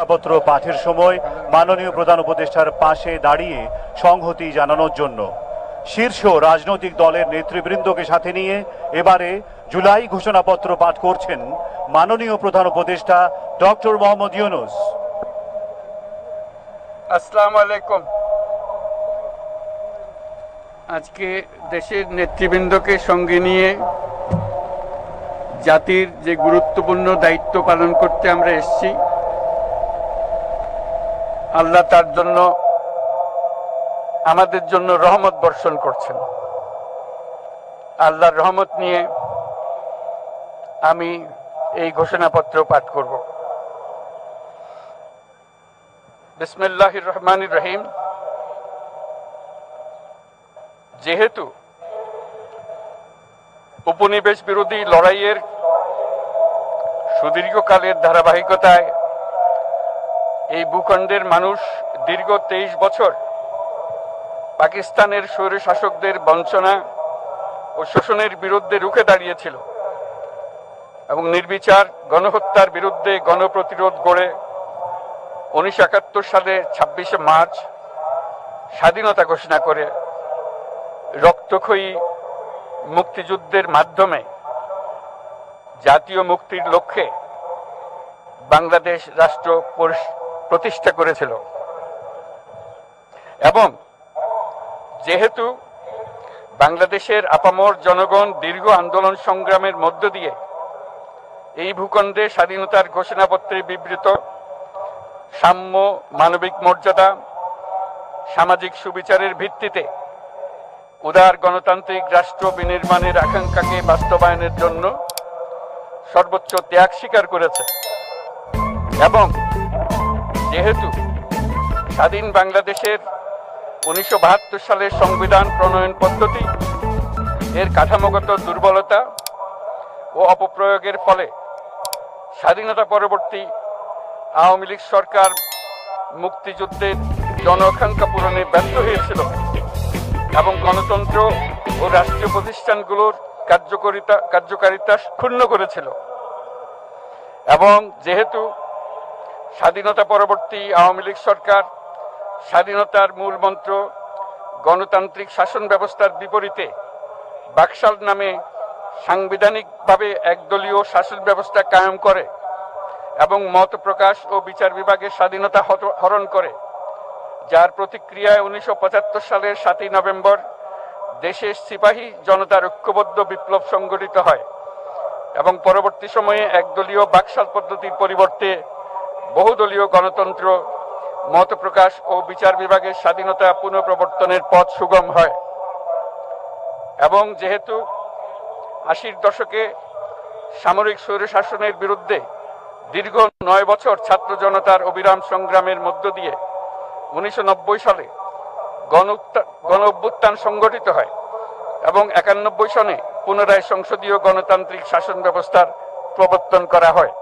ঘোষণাপত্র পাঠের সময় মাননীয় প্রধান উপদেষ্টার পাশে দাঁড়িয়ে সংহতি জানানোর জন্য শীর্ষ রাজনৈতিক দলের নেতৃবৃন্দকে সাথে নিয়ে এবারে জুলাই ঘোষণাপত্র পাঠ করছেন মাননীয় প্রধান উপদেষ্টা ডক্টর মোহাম্মদ ইউনূস। আসসালামু আলাইকুম। আজকে দেশের নেতৃবৃন্দকে সঙ্গে নিয়ে জাতির যে গুরুত্বপূর্ণ দায়িত্ব পালন করতে আমরা এসেছি, আল্লাহ তার জন্য আমাদের জন্য রহমত বর্ষণ করছেন। আল্লাহর রহমত নিয়ে আমি এই ঘোষণাপত্র পাঠ করব। বিসমিল্লাহির রহমানির রহিম। যেহেতু উপনিবেশ বিরোধী লড়াইয়ের সুদীর্ঘকালের ধারাবাহিকতায় এই ভূখণ্ডের মানুষ দীর্ঘ 23 বছর পাকিস্তানের স্বৈরশাসকদের বঞ্চনা ও শোষণের বিরুদ্ধে রুখে দাঁড়িয়েছিল এবং নির্বিচার গণহত্যার বিরুদ্ধে গণপ্রতিরোধ গড়ে 1971 সালে 26শে মার্চ স্বাধীনতা ঘোষণা করে রক্তক্ষয়ী মুক্তিযুদ্ধের মাধ্যমে জাতীয় মুক্তির লক্ষ্যে বাংলাদেশ রাষ্ট্র প্রতিষ্ঠা করেছিল। এবং যেহেতু বাংলাদেশের আপামর জনগণ দীর্ঘ আন্দোলন সংগ্রামের মধ্য দিয়ে এই ভূখণ্ডে স্বাধীনতার ঘোষণাপত্রে বিবৃত সাম্য, মানবিক মর্যাদা, সামাজিক সুবিচারের ভিত্তিতে উদার গণতান্ত্রিক রাষ্ট্র বিনির্মাণের আকাঙ্ক্ষাকে বাস্তবায়নের জন্য সর্বোচ্চ ত্যাগ স্বীকার করেছে, এবং যেহেতু স্বাধীন বাংলাদেশের 1972 সালের সংবিধান প্রণয়ন পদ্ধতি এর কাঠামোগত দুর্বলতা ও অপপ্রয়োগের ফলে স্বাধীনতা পরবর্তী আওয়ামী লীগ সরকার মুক্তিযুদ্ধের জনআকাঙ্ক্ষা পূরণে ব্যর্থ হয়েছিল এবং গণতন্ত্র ও রাষ্ট্রীয় প্রতিষ্ঠানগুলোর কার্যকারিতা ক্ষুণ্ণ করেছিল, এবং যেহেতু স্বাধীনতা পরবর্তী আওয়ামী লীগ সরকার স্বাধীনতার মূল মন্ত্র গণতান্ত্রিক শাসন ব্যবস্থার বিপরীতে বাকশাল নামে সাংবিধানিকভাবে একদলীয় শাসন ব্যবস্থা কায়েম করে এবং মত প্রকাশ ও বিচার বিভাগের স্বাধীনতা হরণ করে, যার প্রতিক্রিয়ায় 1975 সালের 7ই নভেম্বর দেশের সিপাহী জনতার ঐক্যবদ্ধ বিপ্লব সংগঠিত হয় এবং পরবর্তী সময়ে একদলীয় বাকশাল পদ্ধতির পরিবর্তে বহুদলীয় গণতন্ত্র, মত প্রকাশ ও বিচার বিভাগের স্বাধীনতা পুনঃপ্রবর্তনের পথ সুগম হয়। এবং যেহেতু 80-র দশকে সামরিক স্বৈরশাসনের বিরুদ্ধে দীর্ঘ 9 বছর ছাত্র জনতার অবিরাম সংগ্রামের মধ্য দিয়ে 1990 সালে গণ অভ্যুত্থান সংগঠিত হয় এবং 91 সনে পুনরায় সংসদীয় গণতান্ত্রিক শাসন ব্যবস্থার প্রবর্তন করা হয়,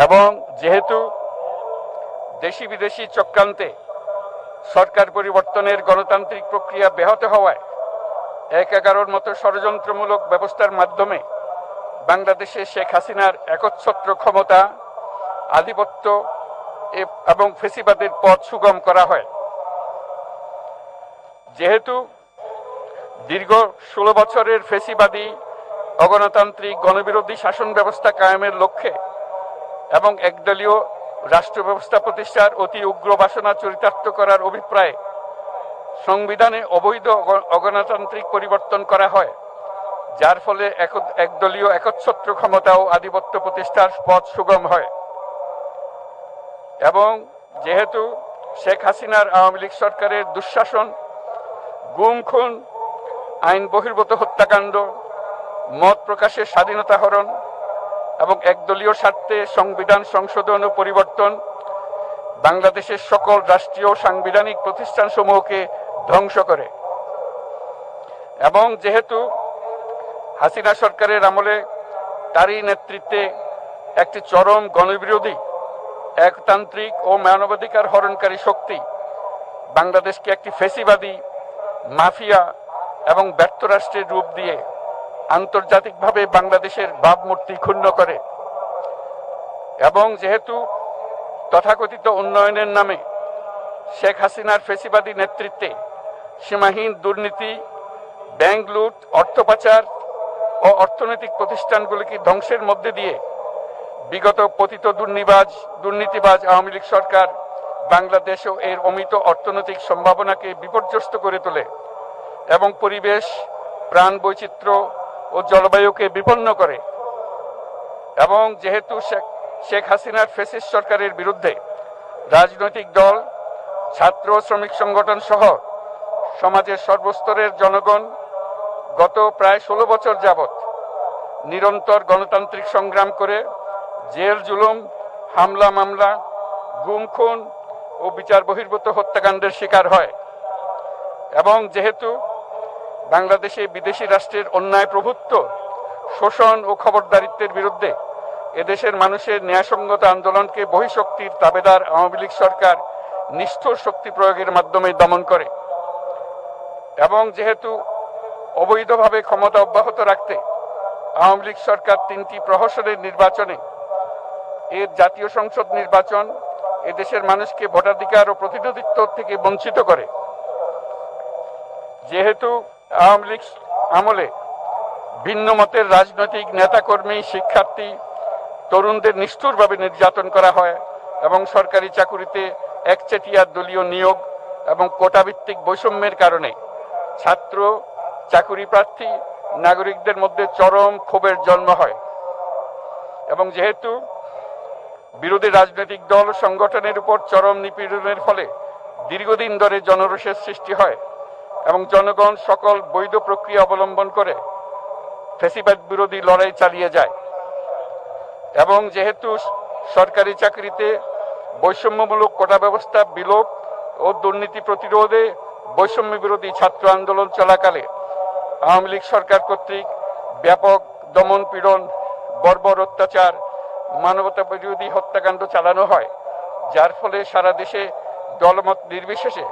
এবং যেহেতু দেশি বিদেশি চক্রান্তে সরকার পরিবর্তনের গণতান্ত্রিক প্রক্রিয়া ব্যাহত হওয়ায় 1/11 মতো ষড়যন্ত্রমূলক ব্যবস্থার মাধ্যমে বাংলাদেশে শেখ হাসিনার একচ্ছত্র ক্ষমতা, আধিপত্য এবং ফেসিবাদের পথ সুগম করা হয়। যেহেতু দীর্ঘ 16 বছরের ফেসিবাদী অগণতান্ত্রিক গণবিরোধী শাসন ব্যবস্থা কায়েমের লক্ষ্যে এবং একদলীয় রাষ্ট্র ব্যবস্থা প্রতিষ্ঠার অতি উগ্র বাসনা চরিতার্থ করার অভিপ্রায়ে সংবিধানে অবৈধ অগণতান্ত্রিক পরিবর্তন করা হয়, যার ফলে একদলীয় একচ্ছত্র ক্ষমতা ও আধিপত্য প্রতিষ্ঠার পথ সুগম হয়। এবং যেহেতু শেখ হাসিনার আওয়ামী লীগ সরকারের দুঃশাসন, গুম খুন, আইন বহির্ভূত হত্যাকাণ্ড, মত প্রকাশের স্বাধীনতা হরণ এবং একদলীয় স্বার্থে সংবিধান সংশোধন ও পরিবর্তন বাংলাদেশের সকল রাষ্ট্রীয় সাংবিধানিক প্রতিষ্ঠানসমূহকে ধ্বংস করে, এবং যেহেতু হাসিনা সরকারের আমলে তারই নেতৃত্বে একটি চরম গণবিরোধী, একতান্ত্রিক ও মানবাধিকার হরণকারী শক্তি বাংলাদেশকে একটি ফেসিবাদী, মাফিয়া এবং ব্যর্থ রাষ্ট্রের রূপ দিয়ে আন্তর্জাতিকভাবে বাংলাদেশের ভাবমূর্তি ক্ষুণ্ণ করে, এবং যেহেতু তথাকথিত উন্নয়নের নামে শেখ হাসিনার ফ্যাসিবাদী নেতৃত্বে সীমাহীন দুর্নীতি, ব্যাংক লুট, অর্থ পাচার ও অর্থনৈতিক প্রতিষ্ঠানগুলিকে ধ্বংসের মধ্যে দিয়ে বিগত পতিত দুর্নীতিবাজ আওয়ামী লীগ সরকার বাংলাদেশও এর অমিত অর্থনৈতিক সম্ভাবনাকে বিপর্যস্ত করে তোলে এবং পরিবেশ, প্রাণ বৈচিত্র্য ও জলবায়ুকে বিপন্ন করে। এবং যেহেতু শেখ হাসিনার ফ্যাসিস্ট সরকারের বিরুদ্ধে রাজনৈতিক দল, ছাত্র শ্রমিক সংগঠন সহ সমাজের সর্বস্তরের জনগণ গত প্রায় 16 বছর যাবৎ নিরন্তর গণতান্ত্রিক সংগ্রাম করে জেল জুলুম, হামলা মামলা, গুম খুন ও বিচার বহির্ভূত হত্যাকাণ্ডের শিকার হয় এবং যেহেতু বাংলাদেশে বিদেশি রাষ্ট্রের অন্যায় প্রভুত্ব, শোষণ ও খবরদারিত্বের বিরুদ্ধে এদেশের মানুষের ন্যায়সঙ্গত আন্দোলনকে বহিঃশক্তির তাবেদার আওয়ামী লীগ সরকার নিষ্ঠুর শক্তি প্রয়োগের মাধ্যমে দমন করে এবং যেহেতু অবৈধভাবে ক্ষমতা অব্যাহত রাখতে আওয়ামী লীগ সরকার 3টি প্রহসনের নির্বাচনে এর জাতীয় সংসদ নির্বাচন এদেশের মানুষকে ভোটাধিকার ও প্রতিনিধিত্ব থেকে বঞ্চিত করে। যেহেতু আওয়ামী লীগ আমলে ভিন্ন মতের রাজনৈতিক নেতাকর্মী, শিক্ষার্থী, তরুণদের নিষ্ঠুরভাবে নির্যাতন করা হয় এবং সরকারি চাকুরিতে একচেটিয়া দলীয় নিয়োগ এবং কোটাভিত্তিক বৈষম্যের কারণে ছাত্র, চাকুরি প্রার্থী, নাগরিকদের মধ্যে চরম ক্ষোভের জন্ম হয় এবং যেহেতু বিরোধী রাজনৈতিক দল সংগঠনের উপর চরম নিপীড়নের ফলে দীর্ঘদিন ধরে জনরোষের সৃষ্টি হয় এবং জনগণ সকল বৈধ প্রক্রিয়া অবলম্বন করে ফ্যাসিবাদ বিরোধী লড়াই চালিয়ে যায় এবং যেহেতু সরকারি চাকরিতে বৈষম্যমূলক কোটা ব্যবস্থা বিলোপ ও দুর্নীতি প্রতিরোধে বৈষম্য বিরোধী ছাত্র আন্দোলন চলাকালে আওয়ামী লীগ সরকার কর্তৃক ব্যাপক দমন পীড়ন, বর্বর অত্যাচার, মানবতা বিরোধী হত্যাকাণ্ড চালানো হয়, যার ফলে সারা দেশে দলমত নির্বিশেষে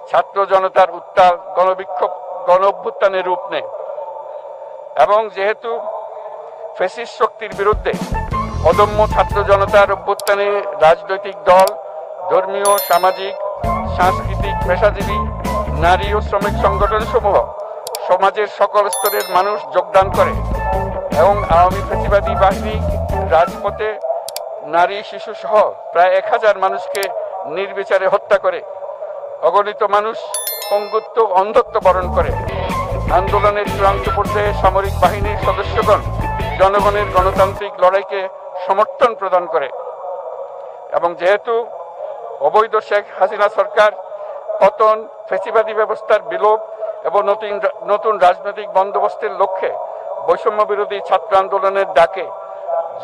ছাত্র জনতার উত্তাল গণবিক্ষোভ গণ অভ্যুত্থানের রূপ নেয় এবং যেহেতু ফ্যাসিস্ট শক্তির বিরুদ্ধে অদম্য ছাত্র জনতার অভ্যুত্থানে রাজনৈতিক দল, ধর্মীয়, সামাজিক, সাংস্কৃতিক, পেশাজীবী, নারী ও শ্রমিক সংগঠন সমূহ সমাজের সকল স্তরের মানুষ যোগদান করে এবং আওয়ামী ফ্যাসিবাদী বাহিনী রাজপথে নারী, শিশু সহ প্রায় 1000 মানুষকে নির্বিচারে হত্যা করে, অগণিত মানুষ পঙ্গুত্ব, অন্ধত্ব বরণ করে। আন্দোলনের চূড়ান্ত পর্যায়ে সামরিক বাহিনীর সদস্যগণ জনগণের গণতান্ত্রিক লড়াইকে সমর্থন প্রদান করে এবং যেহেতু অবৈধ শেখ হাসিনা সরকার পতন, ফ্যাসিবাদী ব্যবস্থার বিলোপ এবং নতুন রাজনৈতিক বন্দোবস্তের লক্ষ্যে বৈষম্য বিরোধী ছাত্র আন্দোলনের ডাকে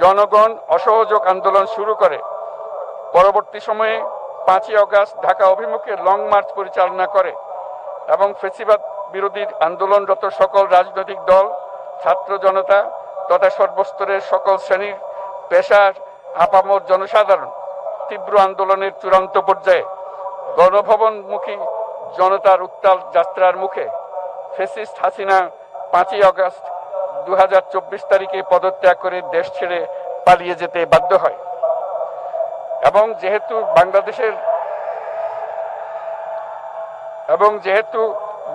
জনগণ অসহযোগ আন্দোলন শুরু করে, পরবর্তী সময়ে 5ই আগস্ট ঢাকা অভিমুখে লং মার্চ পরিচালনা করে এবং ফ্যাসিবাদ বিরোধী আন্দোলনরত সকল রাজনৈতিক দল, ছাত্র জনতা তথা সর্বস্তরের সকল শ্রেণীর পেশার আপামর জনসাধারণ তীব্র আন্দোলনের চূড়ান্ত পর্যায়ে গণভবনমুখী জনতার উত্তাল যাত্রার মুখে ফ্যাসিস্ট হাসিনা 5ই আগস্ট 2024 তারিখে পদত্যাগ করে দেশ ছেড়ে পালিয়ে যেতে বাধ্য হয় এবং যেহেতু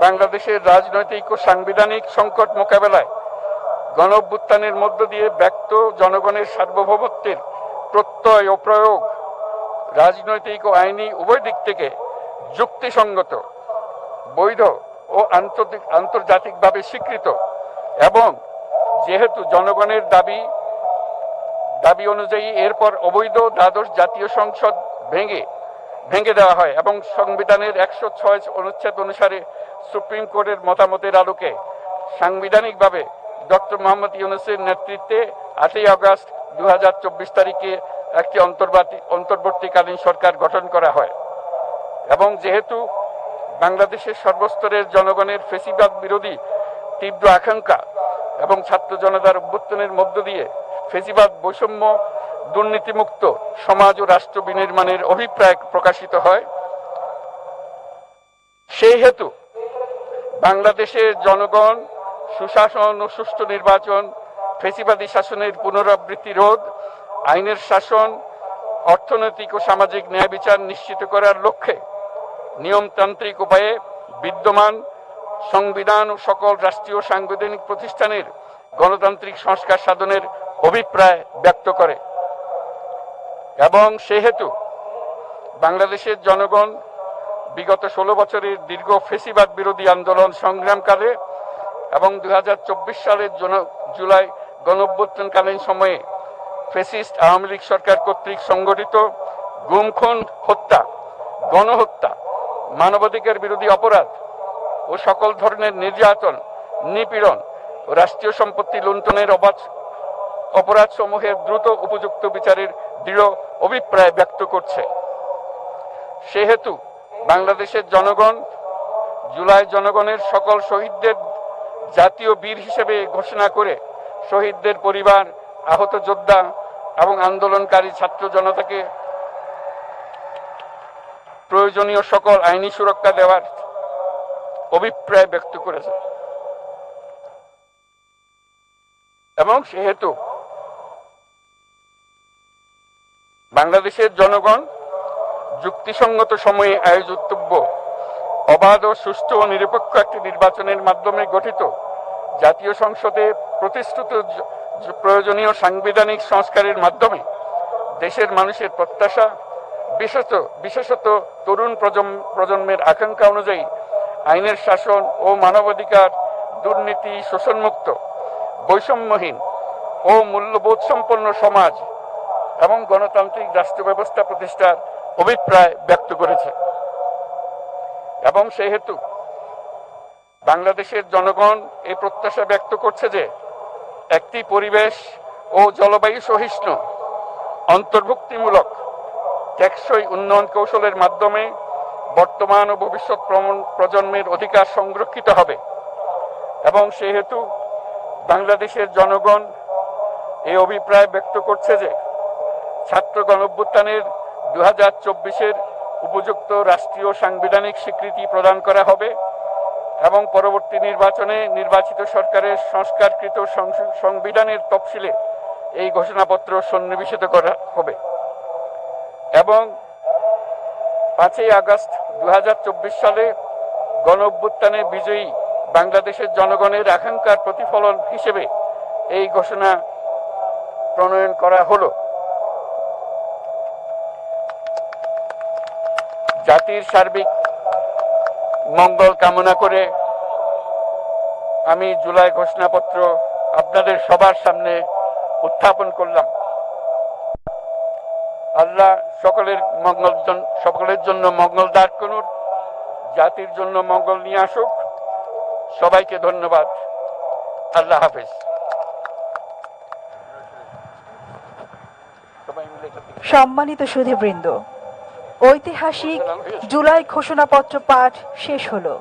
বাংলাদেশের রাজনৈতিক ও সাংবিধানিক সংকট মোকাবেলায় গণ অভ্যুত্থানের মধ্য দিয়ে ব্যক্ত জনগণের সার্বভৌমত্বের প্রত্যয় ও প্রয়োগ রাজনৈতিক ও আইনি উভয় দিক থেকে যুক্তিসঙ্গত, বৈধ ও আন্তর্জাতিকভাবে স্বীকৃত এবং যেহেতু জনগণের দাবি অনুযায়ী এরপর অবৈধ দ্বাদশ জাতীয় সংসদ ভেঙে দেওয়া হয় এবং সংবিধানের 106 অনুচ্ছেদ অনুসারে সুপ্রিম কোর্টের মতামতের আলোকে সাংবিধানিকভাবে ডক্টর মোহাম্মদ ইউনূসের নেতৃত্বে 8ই আগস্ট 2024 তারিখে একটি অন্তর্বর্তীকালীন সরকার গঠন করা হয় এবং যেহেতু বাংলাদেশের সর্বস্তরের জনগণের ফ্যাসিবাদ বিরোধী তীব্র আকাঙ্ক্ষা এবং ছাত্র জনতার অভ্যুত্থানের মধ্য দিয়ে ফ্যাসিবাদ, বৈষম্য, দুর্নীতিমুক্ত সমাজ ও রাষ্ট্র বিনির্মাণের অভিপ্রায় প্রকাশিত হয়, সেই হেতু বাংলাদেশের জনগণ সুশাসন ও সুষ্ঠু নির্বাচন, ফ্যাসিবাদী শাসনের পুনরাবৃত্তি রোধ, আইনের শাসন অর্থনৈতিক ও সামাজিক ন্যায় বিচার নিশ্চিত করার লক্ষ্যে নিয়মতান্ত্রিক উপায়ে বিদ্যমান সংবিধান ও সকল রাষ্ট্রীয় সাংবিধানিক প্রতিষ্ঠানের গণতান্ত্রিক সংস্কার সাধনের অভিপ্রায় ব্যক্ত করে এবং সেহেতু বাংলাদেশের জনগণ বিগত 16 বছরের দীর্ঘ ফ্যাসিবাদ বিরোধী আন্দোলন সংগ্রামকালে এবং 2024 সালের জুলাই গণঅভ্যুত্থানকালীন সময়ে ফ্যাসিস্ট আওয়ামী লীগ সরকার কর্তৃক সংগঠিত গুম খুন হত্যা, গণহত্যা, মানবাধিকার বিরোধী অপরাধ ও সকল ধরনের নির্যাতন, নিপীড়ন ও রাষ্ট্রীয় সম্পত্তি লুণ্ঠনের অপরাধ সমূহের দ্রুত উপযুক্ত বিচারের দৃঢ় অভিপ্রায় ব্যক্ত করছে। সেহেতু বাংলাদেশের জনগণ জুলাই জনগণের সকল শহীদদের জাতীয় বীর হিসেবে ঘোষণা করে শহীদদের পরিবার, আহত যোদ্ধা এবং আন্দোলনকারী ছাত্র জনতাকে প্রয়োজনীয় সকল আইনি সুরক্ষা দেওয়ার অভিপ্রায় ব্যক্ত করেছে এবং সেহেতু বাংলাদেশের জনগণ যুক্তিসঙ্গত সময়ে আয়োজিতব্য অবাধ ও সুষ্ঠু ও নিরপেক্ষ একটি নির্বাচনের মাধ্যমে গঠিত জাতীয় সংসদে প্রতিশ্রুত প্রয়োজনীয় সাংবিধানিক সংস্কারের মাধ্যমে দেশের মানুষের প্রত্যাশা, বিশেষত তরুণ প্রজন্মের আকাঙ্ক্ষা অনুযায়ী আইনের শাসন ও মানবাধিকার, দুর্নীতি, শোষণমুক্ত, বৈষম্যহীন ও মূল্যবোধ সম্পন্ন সমাজ এবং গণতান্ত্রিক রাষ্ট্র ব্যবস্থা প্রতিষ্ঠার অভিপ্রায় ব্যক্ত করেছে এবং সেহেতু বাংলাদেশের জনগণ এই প্রত্যাশা ব্যক্ত করছে যে একটি পরিবেশ ও জলবায়ু সহিষ্ণু, অন্তর্ভুক্তিমূলক, টেকসই উন্নয়ন কৌশলের মাধ্যমে বর্তমান ও ভবিষ্যৎ প্রজন্মের অধিকার সংরক্ষিত হবে এবং সেহেতু বাংলাদেশের জনগণ এই অভিপ্রায় ব্যক্ত করছে যে ছাত্র গণঅভ্যুত্থানের 2024-এর উপযুক্ত রাষ্ট্রীয় সাংবিধানিক স্বীকৃতি প্রদান করা হবে এবং পরবর্তী নির্বাচনে নির্বাচিত সরকারের সংস্কারকৃত সংবিধানের তফসিলে এই ঘোষণাপত্র সন্নিবেশিত করা হবে এবং 5ই আগস্ট 2024 সালে গণঅভ্যুত্থানে বিজয়ী বাংলাদেশের জনগণের আকাঙ্ক্ষার প্রতিফলন হিসেবে এই ঘোষণা প্রণয়ন করা হলো। জাতির সার্বিক মঙ্গল কামনা করে আমি জুলাই ঘোষণাপত্র আপনাদের সবার সামনে উত্থাপন করলাম। আল্লাহ সকলের জন্য মঙ্গল দান করুন, জাতির জন্য মঙ্গল নিয়ে আসুক। সবাইকে ধন্যবাদ। আল্লাহ হাফেজ। সম্মানিত সুধীবৃন্দ, ঐতিহাসিক জুলাই ঘোষণাপত্র পাঠ শেষ হলো।